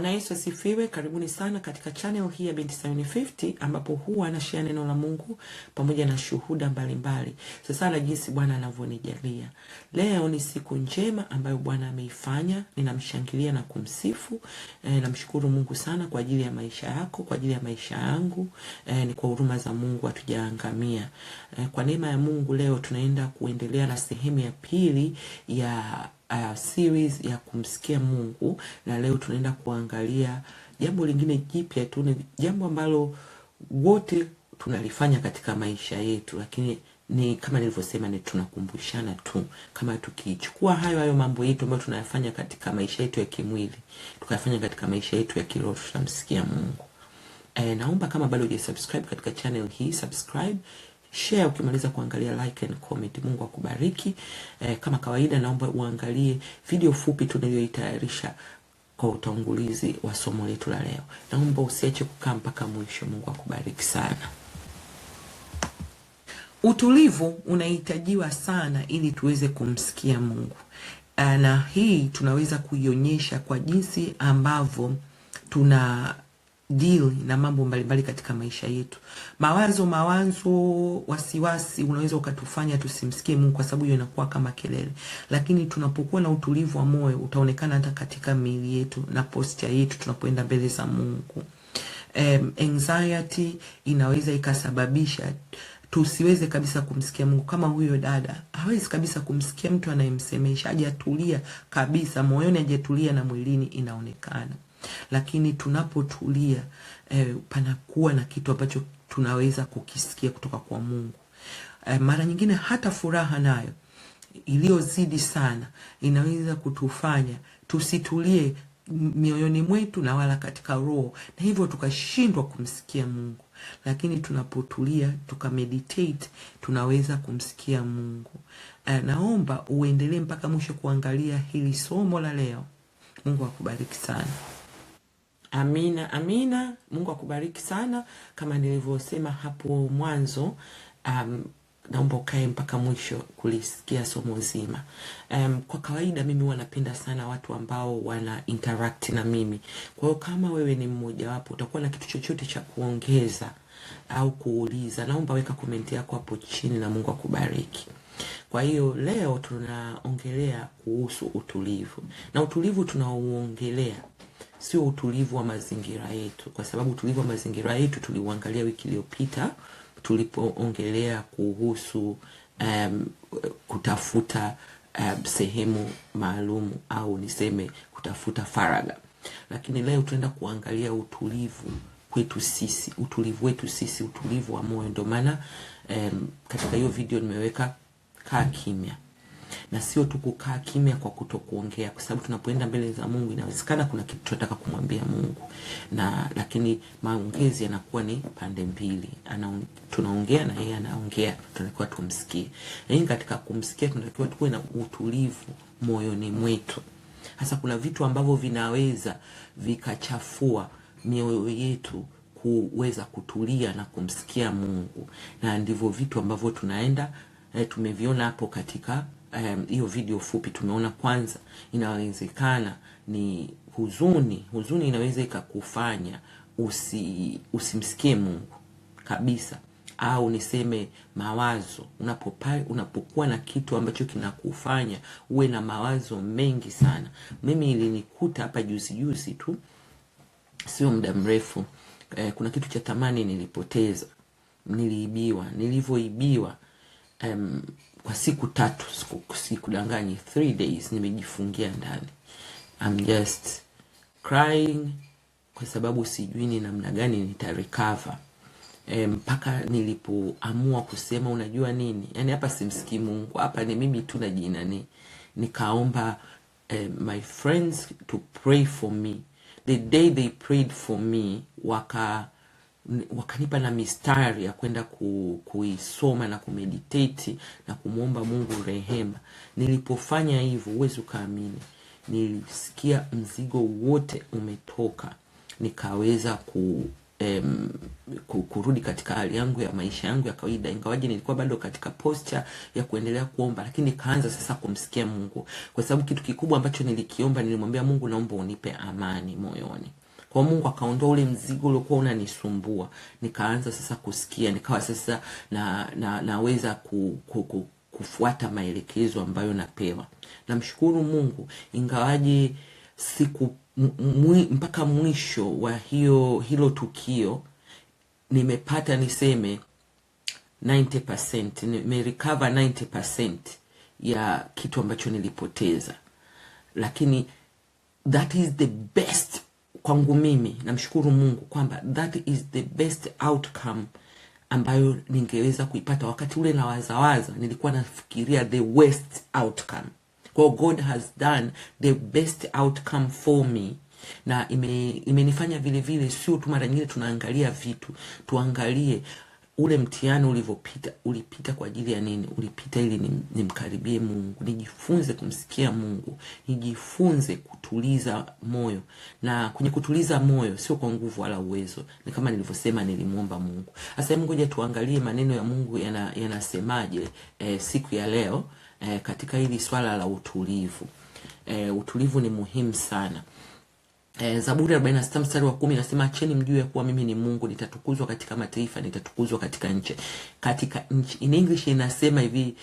Bwana Yesu asifiwe. Karibuni sana katika channel hii ya Binti Sayuni 50 ambapo huwa anashare neno la Mungu pamoja na shuhuda mbalimbali. Sasa na jinsi Bwana anavyonijalia. Leo ni siku njema ambayo Bwana ameifanya. Ninamshangilia na kumsifu. Namshukuru Mungu sana kwa ajili ya maisha yako, kwa ajili ya maisha yangu. Ni kwa huruma za Mungu hatujaangamia. Kwa neema ya Mungu leo tunaenda kuendelea na sehemu ya pili ya series ya kumsikia Mungu, na leo tunaenda kuangalia jambo lingine jipya tu, ni jambo ambalo wote tunalifanya katika maisha yetu, lakini ni kama nilivyosema, ni tunakumbushana tu. Kama tukichukua hayo mambo yetu ambayo tunayafanya katika maisha yetu ya kimwili, tukayafanya katika maisha yetu ya kiroho, tutamsikia Mungu. Naomba kama bado hujasubscribe katika channel hii, subscribe, share ukimaliza kuangalia, like and comment. Mungu akubariki. Kama kawaida naomba uangalie video fupi tu niliyoitayarisha kwa utangulizi wa somo letu la leo. Naomba usiache kukaa mpaka mwisho. Mungu akubariki sana. Utulivu unahitajiwa sana ili tuweze kumsikia Mungu. Na hii tunaweza kuionyesha kwa jinsi ambavyo tuna deal na mambo mbalimbali katika maisha yetu. Mawazo, wasiwasi unaweza ukatufanya tusimsikie Mungu, kwa sababu hiyo inakuwa kama kelele. Lakini tunapokuwa na utulivu wa moyo, utaonekana hata katika miili yetu na posture yetu tunapoenda mbele za Mungu. Anxiety inaweza ikasababisha tusiweze kabisa kumsikia Mungu. Kama huyo dada hawezi kabisa kumsikia mtu anayemsemesha, hajatulia kabisa, moyoni hajatulia na mwilini inaonekana. Lakini tunapotulia, panakuwa na kitu ambacho tunaweza kukisikia kutoka kwa Mungu. Mara nyingine hata furaha nayo iliyozidi sana inaweza kutufanya tusitulie mioyoni mwetu na wala katika roho, na hivyo tukashindwa kumsikia Mungu. Lakini tunapotulia tukameditate, tunaweza kumsikia Mungu. Naomba uendelee mpaka mwisho kuangalia hili somo la leo. Mungu akubariki sana. Amina, amina. Mungu akubariki sana. Kama nilivyosema hapo mwanzo, naomba ukae mpaka mwisho kulisikia somo zima. Kwa kawaida mimi wanapenda sana watu ambao wana interact na mimi. Kwa hiyo kama wewe ni mmoja wapo, utakuwa na kitu chochote cha kuongeza au kuuliza, naomba weka komenti yako hapo chini na Mungu akubariki. Kwa hiyo leo tunaongelea kuhusu utulivu. Na utulivu tunaoongelea sio utulivu wa mazingira yetu, kwa sababu utulivu wa mazingira yetu tuliuangalia wiki iliyopita tulipoongelea kuhusu kutafuta sehemu maalum, au niseme kutafuta faraga. Lakini leo tunaenda kuangalia utulivu kwetu sisi, utulivu wetu sisi, utulivu wa moyo. Ndio maana katika hiyo video nimeweka kaa kimya. Na sio tu kukaa kimya kwa kutokuongea, kwa sababu tunapoenda mbele za Mungu inawezekana kuna kitu tunataka kumwambia Mungu, lakini maongezi yanakuwa ni pande mbili. Tunaongea na yeye anaongea, tunatakiwa tumsikie. Lakini katika kumsikia tunatakiwa tuwe na utulivu moyoni mwetu. Hasa kuna vitu ambavyo vinaweza vikachafua mioyo yetu kuweza kutulia na kumsikia Mungu, na ndivyo vitu ambavyo tunaenda tumeviona hapo katika hiyo video fupi. Tumeona kwanza, inawezekana ni huzuni. Huzuni inaweza ikakufanya usimsikie Mungu kabisa, au niseme mawazo. Unapokuwa na kitu ambacho kinakufanya uwe na mawazo mengi sana. Mimi ilinikuta hapa juzi tu, sio muda mrefu. Kuna kitu cha thamani nilipoteza, niliibiwa. Nilivyoibiwa, kwa siku 3, sikudanganyi, 3 days nimejifungia ndani. I'm just crying kwa sababu sijui ni namna gani nitarecover. Mpaka nilipoamua kusema, unajua nini? Yaani hapa simsikii Mungu, hapa ni mimi tu najinani. Nikaomba my friends to pray for me. The day they prayed for me, wakanipa na mistari ya kwenda kuisoma na kumeditate na kumuomba Mungu rehema. Nilipofanya hivyo, uwezi ukaamini, nilisikia mzigo wote umetoka. Nikaweza kurudi katika hali yangu ya maisha yangu ya kawaida, ingawaje nilikuwa bado katika posture ya kuendelea kuomba, lakini nikaanza sasa kumsikia Mungu, kwa sababu kitu kikubwa ambacho nilikiomba, nilimwambia Mungu, naomba unipe amani moyoni. Kwa Mungu akaondoa ule mzigo uliokuwa unanisumbua, nikaanza sasa kusikia, nikawa sasa naweza kufuata maelekezo ambayo napewa. Namshukuru Mungu, ingawaje siku mpaka mwisho wa hilo tukio nimepata niseme 90%, nimerecover 90% ya kitu ambacho nilipoteza, lakini that is the best kwangu mimi. Namshukuru Mungu kwamba that is the best outcome ambayo ningeweza kuipata. Wakati ule nawazawaza, nilikuwa nafikiria the worst outcome. Kwa God has done the best outcome for me, na imenifanya vile vile, sio tu mara nyingine tunaangalia vitu, tuangalie ule mtihani ulivyopita, ulipita kwa ajili ya nini? Ulipita ili nimkaribie Mungu, nijifunze kumsikia Mungu, nijifunze kutuliza moyo. Na kwenye kutuliza moyo sio kwa nguvu wala uwezo, ni kama nilivyosema, nilimuomba Mungu. Sasa ngoja tuangalie maneno ya Mungu yanasemaje siku ya leo katika hili swala la utulivu. Utulivu ni muhimu sana. Zaburi 46 mstari wa 10 nasema, acheni mjue kuwa mimi ni Mungu, nitatukuzwa katika mataifa, nitatukuzwa katika nchi. In English inasema hivi,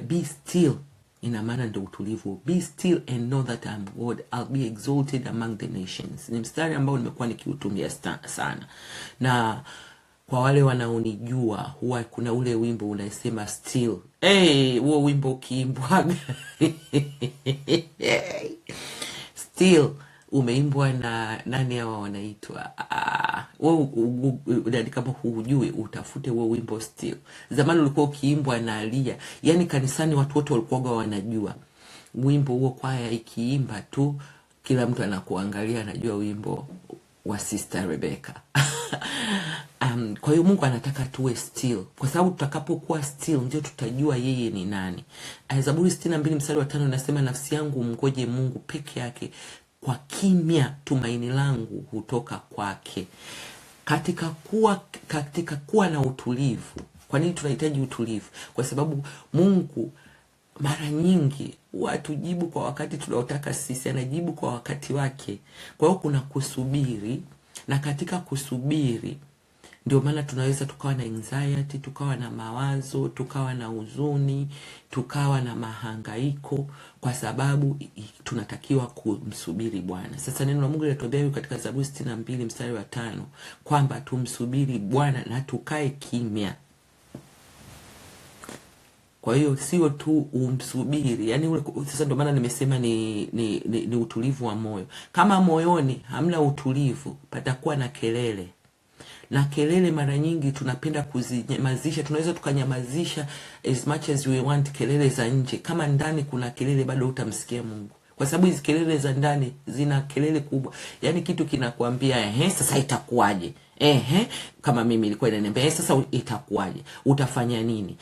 be still, ina maana ndio utulivu. Be still and know that I'm God, I'll be exalted among the nations. Ni mstari ambao nimekuwa nikiutumia sana. Na kwa wale wanaonijua, huwa kuna ule wimbo unasema still. Huo wimbo ukiimbwa still umeimbwa na nani hawa wanaitwa? Wewe kama hujui, utafute huo wimbo still. Zamani ulikuwa ukiimbwa na Alia. Yaani kanisani watu wote walikuwa wanajua wimbo huo, kwaya ikiimba tu kila mtu anakuangalia, anajua wimbo wa Sister Rebecca. Kwa hiyo Mungu anataka tuwe still, kwa sababu tutakapokuwa still ndio tutajua yeye ni nani. Zaburi 62 mstari wa 5 unasema, nafsi yangu mngoje Mungu peke yake, kwa kimya tumaini langu hutoka kwake. Katika kuwa na utulivu. Kwa nini tunahitaji utulivu? Kwa sababu Mungu mara nyingi hatujibu kwa wakati tunaotaka sisi, anajibu kwa wakati wake. Kwa hiyo kuna kusubiri, na katika kusubiri ndio maana tunaweza tukawa na anxiety, tukawa na mawazo, tukawa na huzuni, tukawa na mahangaiko, kwa sababu tunatakiwa kumsubiri Bwana. Sasa neno la Mungu linatuambia katika Zaburi 62 mstari wa 5 kwamba tumsubiri Bwana na tukae kimya. Kwa hiyo sio tu umsubiri, yani sasa ndio maana nimesema ni utulivu wa moyo. Kama moyoni hamna utulivu, patakuwa na kelele. Na kelele mara nyingi tunapenda kuzinyamazisha. Tunaweza tukanyamazisha as much as we want kelele za nje. Kama ndani kuna kelele, bado utamsikia Mungu. Kwa sababu hizi kelele za ndani zina kelele kubwa. Yaani kitu kinakuambia sasa itakuwaje? Kama mimi ilikuwa inaniambia sasa itakuwaje? Utafanya nini?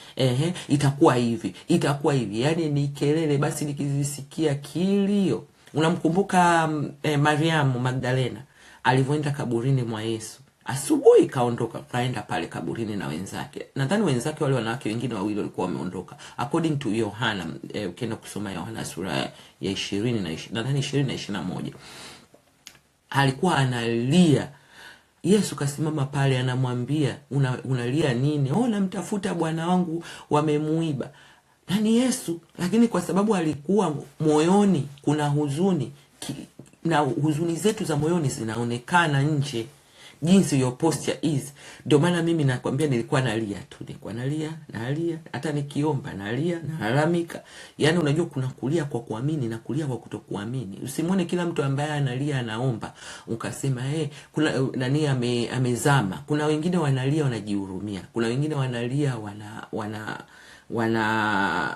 Itakuwa hivi, itakuwa hivi. Yaani ni kelele, basi nikizisikia kilio. Unamkumbuka Mariamu Magdalena alivyoenda kaburini mwa Yesu? Asubuhi kaondoka, kaenda pale kaburini na wenzake. Nadhani wenzake wale wanawake wengine wawili walikuwa wameondoka. According to Yohana, ukienda kusoma Yohana sura ya 20 na nadhani 20 na 21. Alikuwa analia. Yesu kasimama pale anamwambia, unalia nini? Namtafuta bwana wangu, wamemuiba. Nani? Yesu. Lakini kwa sababu alikuwa moyoni kuna huzuni, na huzuni zetu za moyoni zinaonekana nje, jinsi your posture is. Ndio maana mimi nakwambia nilikuwa nalia tu, nilikuwa nalia, hata nikiomba nalia, nalalamika. Yaani unajua kuna kulia kwa kuamini na kulia kwa kutokuamini. Usimuone kila mtu ambaye analia anaomba ukasema kuna nani amezama. Kuna wengine wanalia wanajihurumia. Kuna wengine wanalia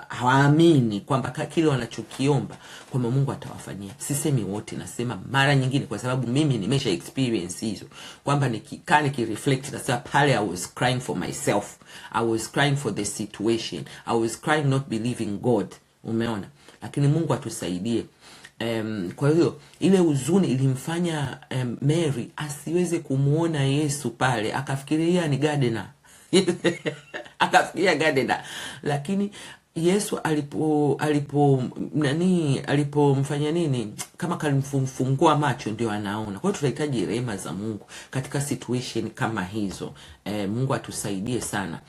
hawaamini kwamba kile wanachokiomba kwamba Mungu atawafanyia. Sisemi wote, nasema mara nyingine, kwa sababu mimi nimesha experience hizo, kwamba nikikaa nikireflect nasema pale I was crying for myself, I was crying for the situation, I was crying not believing God. Umeona? Lakini Mungu atusaidie Kwa hiyo ile huzuni ilimfanya Mary asiweze kumuona Yesu pale, akafikiria ni gardener akafikiria gardener, lakini Yesu alipomfanya nini, kama kalimfungua macho, ndio anaona. Kwa hiyo tunahitaji rehema za Mungu katika situation kama hizo. Mungu atusaidie sana.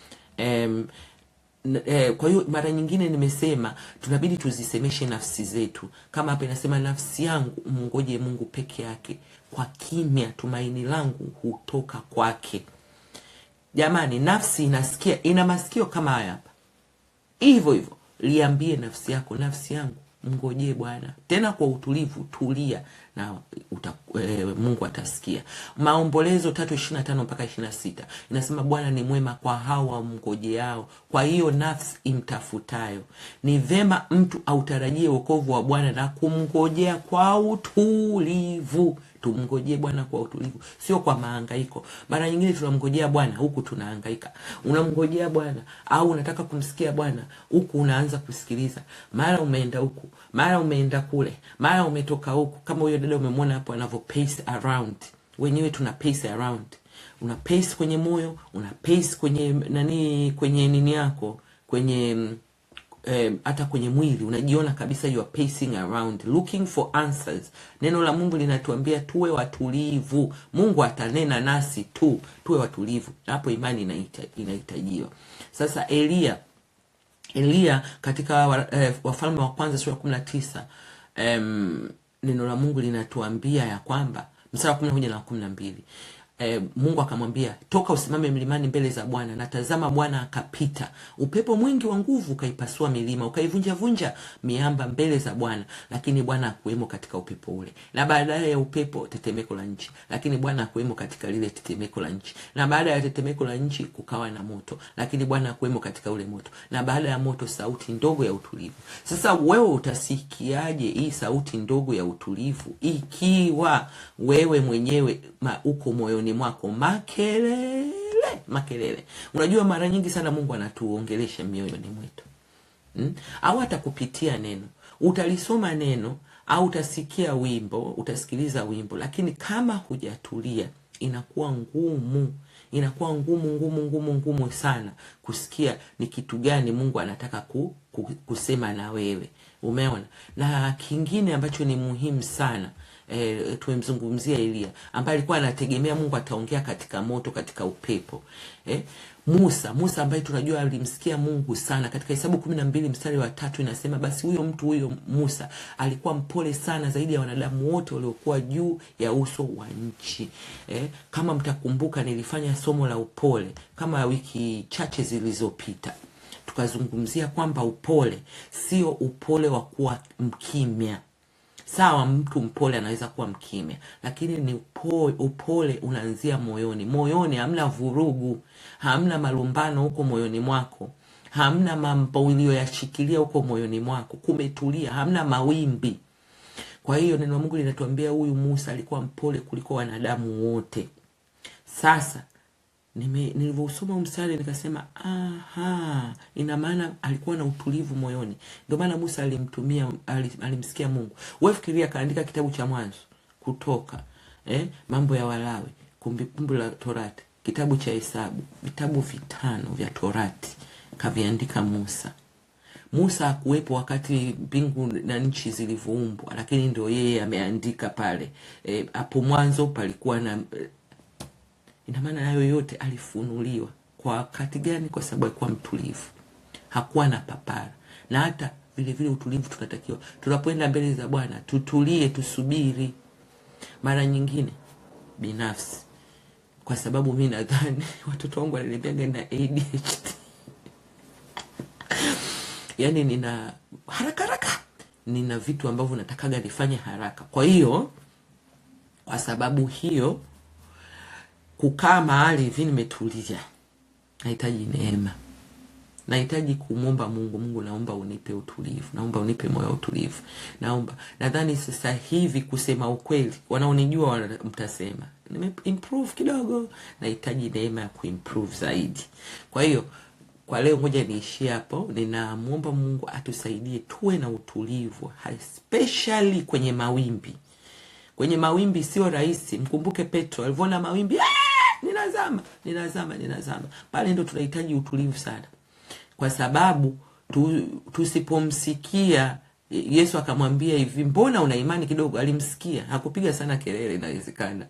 Kwa hiyo mara nyingine nimesema tunabidi tuzisemeshe nafsi zetu, kama hapa inasema nafsi yangu mngoje Mungu peke yake, kwa kimya tumaini langu hutoka kwake. Jamani, nafsi inasikia, ina masikio kama haya hapa. Hivyo hivyo liambie nafsi yako, nafsi yangu mngojee Bwana, tena kwa utulivu, tulia na Mungu atasikia. Maombolezo 3:25 mpaka 26 inasema Bwana ni mwema kwa hao wamngojeao, kwa hiyo nafsi imtafutayo. Ni vema mtu autarajie wokovu wa Bwana na kumngojea kwa utulivu. Tumngojee Bwana kwa utulivu, sio kwa mahangaiko. Mara nyingine tunamngojea Bwana huku tunahangaika. Unamngojea Bwana au unataka kumsikia Bwana huku unaanza kusikiliza, mara umeenda huku, mara umeenda kule, mara umetoka huku. Kama huyo dada umemwona hapo anavyo pace around. Wenyewe tuna pace around. Una pace kwenye moyo, una pace kwenye kwenye nini yako, kwenye hata kwenye mwili unajiona kabisa you are pacing around looking for answers. Neno la Mungu linatuambia tuwe watulivu. Mungu atanena nasi tu, tuwe watulivu. Hapo imani inahitajiwa. Sasa Elia katika Wafalme wa kwanza sura 19, neno la Mungu linatuambia ya kwamba mstari wa 11 na 12, Mungu akamwambia, toka usimame mlimani mbele za Bwana. Na tazama, Bwana akapita, upepo mwingi wa nguvu ukaipasua milima, ukaivunja miamba mbele za Bwana, lakini Bwana hakuwemo katika upepo ule. Na baadaye ya upepo tetemeko la nchi, lakini Bwana hakuwemo katika lile tetemeko la nchi. Na baada ya tetemeko la nchi kukawa na moto, lakini Bwana hakuwemo katika ule moto. Na baada ya moto sauti ndogo ya utulivu. Sasa wewe utasikiaje hii sauti ndogo ya utulivu ikiwa wewe mwenyewe uko moyoni mwako makelele? Unajua mara nyingi sana Mungu anatuongelesha mioyoni mwetu. Au atakupitia neno, utalisoma neno au utasikia wimbo, utasikiliza wimbo, lakini kama hujatulia inakuwa ngumu sana kusikia ni kitu gani Mungu anataka kusema na wewe. Umeona? Na kingine ambacho ni muhimu sana, tumemzungumzia Elia ambaye alikuwa anategemea Mungu ataongea katika moto, katika upepo. Musa ambaye tunajua alimsikia Mungu sana. Katika Hesabu 12 mstari wa 3 inasema, basi huyo Musa alikuwa mpole sana zaidi ya wanadamu wote waliokuwa juu ya uso wa nchi. Kama mtakumbuka, nilifanya somo la upole kama wiki chache zilizopita. Tukazungumzia kwamba upole sio upole wa kuwa mkimya. Sawa, mtu mpole anaweza kuwa mkimya, lakini ni upole unaanzia moyoni. Moyoni hamna vurugu, hamna malumbano huko moyoni mwako, hamna mambo uliyoyashikilia huko moyoni mwako, kumetulia, hamna mawimbi. Kwa hiyo neno la Mungu linatuambia huyu Musa alikuwa mpole kuliko wanadamu wote. Sasa nilivyosoma mstari nikasema, ina maana alikuwa na utulivu moyoni. Ndio maana Musa alimsikia Mungu. Wewe fikiria, kaandika kitabu cha Mwanzo, Kutoka, Mambo ya Walawi, Kumbukumbu la Torati, kitabu cha Hesabu, vitabu 5 vya Torati kaviandika Musa. Musa hakuwepo wakati mbingu na nchi zilivyoumbwa, lakini ndio yeye ameandika pale. Hapo mwanzo palikuwa na ina maana hayo yote alifunuliwa. Kwa wakati gani? Kwa sababu alikuwa mtulivu, hakuwa na papara. Na hata vile utulivu tunatakiwa tunapoenda mbele za Bwana, tutulie, tusubiri. Mara nyingine binafsi, kwa sababu mimi nadhani watoto wangu wananiambia na ADHD yani nina haraka, nina vitu ambavyo natakaga nifanye haraka. Kwa hiyo kwa sababu hiyo, kukaa mahali hivi nimetulia nahitaji neema. Nahitaji kumwomba Mungu, naomba unipe utulivu, naomba unipe moyo wa utulivu. Nadhani sasa hivi, kusema ukweli, wanaonijua mtasema improve kidogo. Nahitaji neema ya kuimprove zaidi. Kwa hiyo Kwa leo ngoja niishie hapo. Ninamuomba Mungu atusaidie tuwe na utulivu, especially kwenye mawimbi. Kwenye mawimbi sio rahisi. Mkumbuke Petro alivyoona mawimbi, ninazama. Pale ndo tunahitaji utulivu sana. Kwa sababu tusipomsikia Yesu akamwambia hivi, mbona una imani kidogo? Alimsikia, hakupiga sana kelele inawezekana.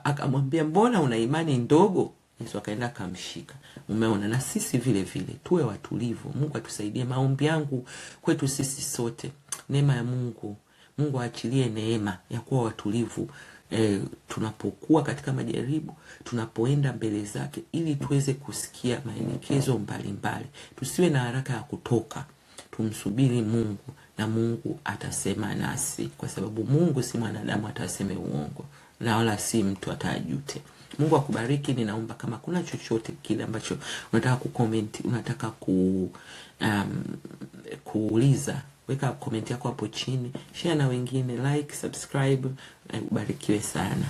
Akamwambia mbona una imani ndogo? Yesu akaenda akamshika. Umeona, na sisi vile vile tuwe watulivu. Mungu atusaidie. Maombi yangu kwetu sisi sote, neema ya Mungu aachilie neema ya kuwa watulivu tunapokuwa katika majaribu, tunapoenda mbele zake, ili tuweze kusikia maelekezo mbalimbali. Tusiwe na haraka ya kutoka. Tumsubiri Mungu na Mungu atasema nasi, kwa sababu Mungu si mwanadamu ataseme uongo, na wala si mtu atajute. Mungu akubariki. Ninaomba kama kuna chochote kile ambacho unataka kucomment, unataka kuuliza, weka comment yako hapo chini, share na wengine, like, subscribe. Ubarikiwe sana.